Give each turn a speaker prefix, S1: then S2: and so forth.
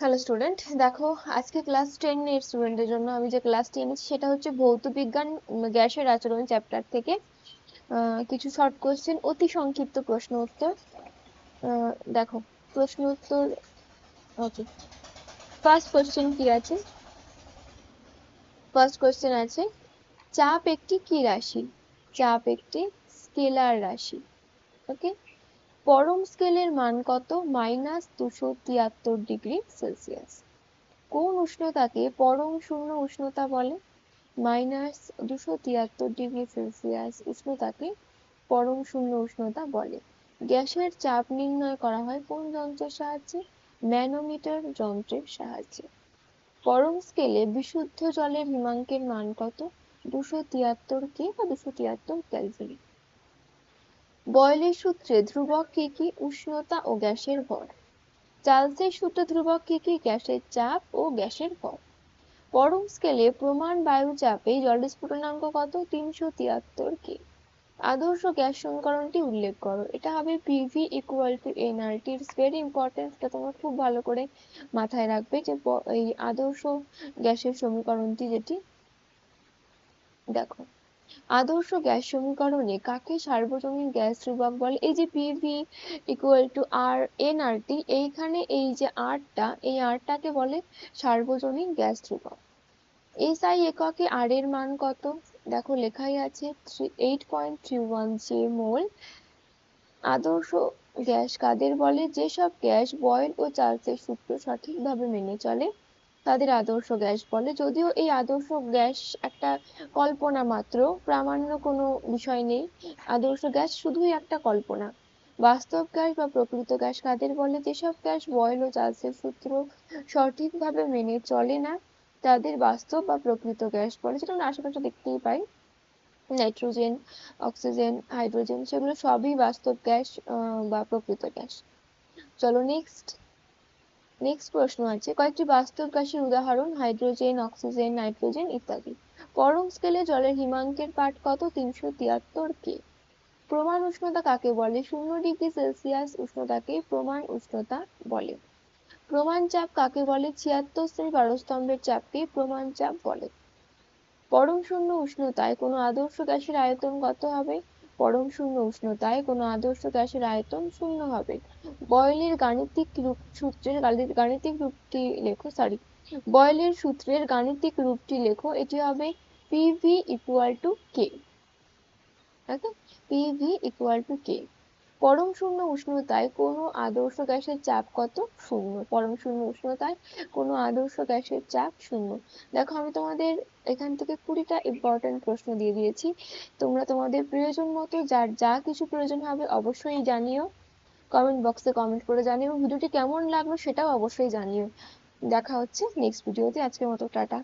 S1: Hello student, দেখো আজকে class 10 এর স্টুডেন্টের জন্য আমি যে ক্লাসটি এনেছি সেটা হচ্ছে ভৌত বিজ্ঞান গ্যাসের আচরণ চ্যাপ্টার থেকে কিছু শর্ট কোশ্চেন, অতি সংক্ষিপ্ত প্রশ্ন উত্তর। দেখো প্রশ্ন উত্তর। ওকে, ফার্স্ট কোশ্চেন কি আছে? ফার্স্ট কোশ্চেন আছে, চাপ একটি কি রাশি? চাপ একটি স্কেলার রাশি। ওকে, পরম স্কেলের মান কত? -273 ডিগ্রি সেলসিয়াস। কোন উষ্ণতাকে পরম শূন্য উষ্ণতা বলে? -273 ডিগ্রি সেলসিয়াস উষ্ণতাকে পরম শূন্য উষ্ণতা বলে। গ্যাসের চাপ নির্ণয় করা হয় কোন যন্ত্রের সাহায্যে? ম্যানোমিটার যন্ত্রের সাহায্যে। পরম স্কেলে বিশুদ্ধ জলের হিমাঙ্কের মান কত? 273 কে বা 273 কেলভিন। বয়লের সূত্রে ধ্রুবক কি কি? উষ্ণতা ও গ্যাসের ভর। চার্লসের সূত্রে ধ্রুবক কি কি? গ্যাসের চাপ ও গ্যাসের ভর। পরম স্কেলে প্রমাণ বায়ু চাপে জলের স্ফুটনাঙ্ক কত? 373 কে। আদর্শ গ্যাস সমীকরণটি উল্লেখ করো। এটা হবে PV equal two nRT. It's very important, এটা তোমরা খুব ভালো করে মাথায় রাখবে যে এই আদর্শ গ্যাসের সমীকরণটি যেটি। দেখো, আদর্শ গ্যাস সমীকরণে কাকে সার্বজনীন গ্যাস ধ্রুবক বলে? এই যে পিভি ইকুয়াল টু আর এনআরটি, এইখানে এই যে আরটা, এই আরটাকে বলে সার্বজনীন গ্যাস ধ্রুবক। এসআই এককে আর এর মান কত? দেখো লেখাই আছে 8.31 মোল। আদর্শ গ্যাস কাদের বলে? যেসব গ্যাস বয়েল ও চার্লসের সূত্র সঠিকভাবে মেনে চলে তাদের আদর্শ গ্যাস বলে। যদিও এই আদর্শ গ্যাস একটা কল্পনা মাত্র, প্রামাণ্য কোনো বিষয় নেই, আদর্শ গ্যাস শুধুই একটা কল্পনা। বাস্তব গ্যাস বা প্রকৃত গ্যাস কাদের বলে? যেসব গ্যাস বয়েল ও চার্লসের সূত্র সঠিকভাবে মেনে চলে না তাদের বাস্তব বা প্রকৃত গ্যাস বলে। যেটা আমরা আশেপাশে দেখতেই পাই, নাইট্রোজেন, অক্সিজেন, হাইড্রোজেন, সেগুলো সবই বাস্তব গ্যাস বা প্রকৃত গ্যাস। চলো নেক্সট প্রশ্ন আছে, কয়েকটি বাস্তব গ্যাসের উদাহরণ? হাইড্রোজেন, অক্সিজেন, নাইট্রোজেন ইত্যাদি। পরম স্কেলে জলের হিমাঙ্কের পাঠ কত? 373 কে। প্রমাণ উষ্ণতা কাকে বলে? 0 ডিগ্রি সেলসিয়াস উষ্ণতাকে প্রমাণ উষ্ণতা বলে। প্রমাণ চাপ কাকে বলে? 76 সেমি পারস্তম্ভের চাপকে প্রমাণ চাপ বলে। পরম শূন্য উষ্ণতায় কোনো আদর্শ গ্যাসের আয়তন কত হবে? পরম শূন্য উষ্ণতায় কোনো আদর্শ গ্যাসের আয়তন 0 হবে। বয়েলের গাণিতিক রূপটি লেখো। এটি হবে PV equal to K. PV equal to K. পরম শূন্য উষ্ণতায় কোনো আদর্শ গ্যাসের চাপ কত? 0। পরম শূন্য উষ্ণতায় কোনো আদর্শ গ্যাসের চাপ 0। দেখো, আমি তোমাদের এখান থেকে 20টা ইম্পর্টেন্ট প্রশ্ন দিয়ে দিয়েছি। তোমরা তোমাদের প্রয়োজন মতো যার যা কিছু প্রয়োজন হবে অবশ্যই জানিও, কমেন্ট বক্সে কমেন্ট করে জানিও। ভিডিওটি কেমন লাগলো সেটাও অবশ্যই জানিও। দেখা হচ্ছে নেক্সট ভিডিওতে। আজকের মতো টাটা।